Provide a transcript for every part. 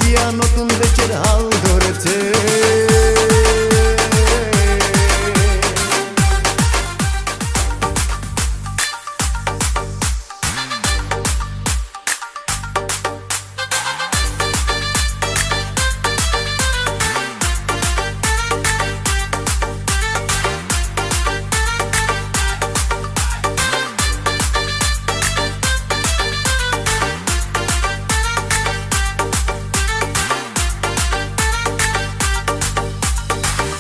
জিয়া নতুন দেশের হাল ধরেছে।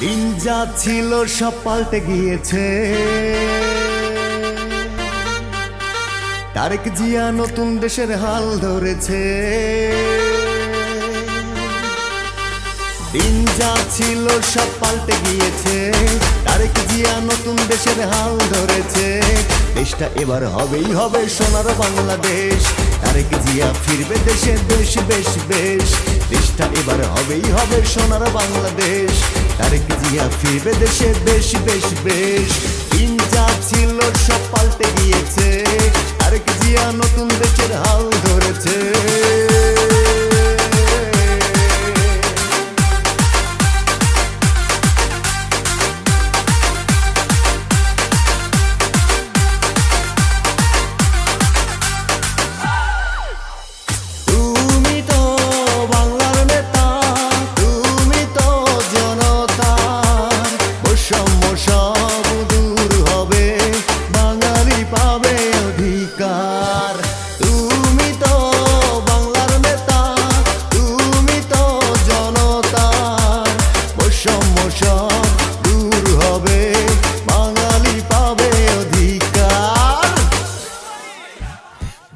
দিন যা ছিল সব পাল্টে গিয়েছে, তারেক জিয়া নতুন দেশের হাল ধরেছে। দিন যা ছিল সব পাল্টে গিয়েছে, তারেক জিয়া নতুন দেশের হাল ধরেছে। দেশটা এবার হবেই হবে সোনার বাংলাদেশ, তারেক জিয়া ফিরবে দেশে বেশ বেশ বেশ। দেশটা এবার হবেই হবে সোনার বাংলাদেশ, তারেক জিয়া ফিরবে দেশে বেশ বেশ বেশ। দিন যা ছিল সব পাল্টে গিয়েছে, তারেক জিয়া নতুন দেশের হাল ধরেছে।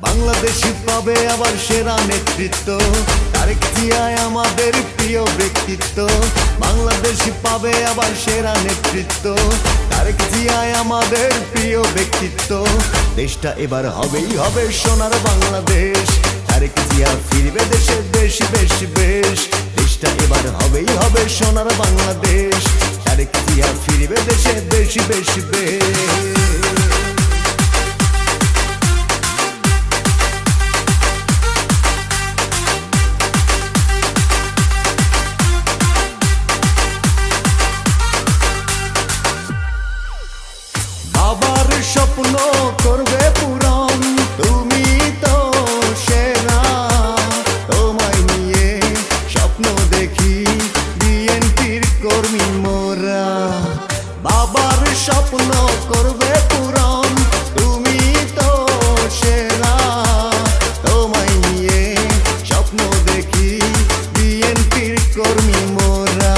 বাংলাদেশ পাবে আবার সেরা নেতৃত্ব, তারেক জিয়ায় আমাদের প্রিয় ব্যক্তিত্ব। বাংলাদেশ পাবে আবার সেরা নেতৃত্ব, তারেক জিয়ায় আমাদের প্রিয় ব্যক্তিত্ব। দেশটা এবার হবেই হবে সোনার বাংলাদেশ, তারেক জিয়া ফিরবে দেশে বেশ বেশ বেশ। দেশটা এবার হবেই হবে সোনার বাংলাদেশ, তারেক জিয়া ফিরবে দেশে বেশ বেশ বেশ। বাবার স্বপ্ন করবে পূরণ, তুমি তো সেরা। তোমায় নিয়ে স্বপ্ন দেখি বিএনপির কর্মী মোরা। বাবার স্বপ্ন করবে পূরণ, তুমি তো সেরা। তোমায় নিয়ে স্বপ্ন দেখি বিএনপির কর্মী মোরা।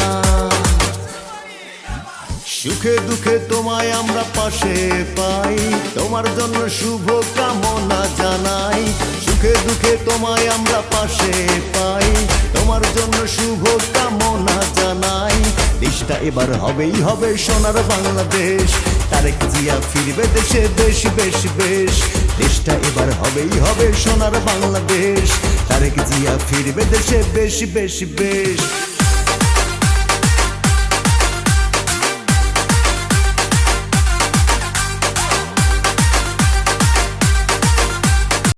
সুখে দুঃখে তোমায় আমরা পাশে পাই, তোমার জন্য শুভ কামনা জানাই। সুখে দুঃখে তোমায় আমরা পাশে পাই, তোমার জন্য শুভ কামনা জানাই। দেশটা এবার হবেই হবে সোনার বাংলাদেশ, তারেক জিয়া ফিরবে দেশে বেশ বেশ বেশ। দেশটা এবার হবেই হবে সোনার বাংলাদেশ, তারেক জিয়া ফিরবে দেশে বেশ বেশ বেশ।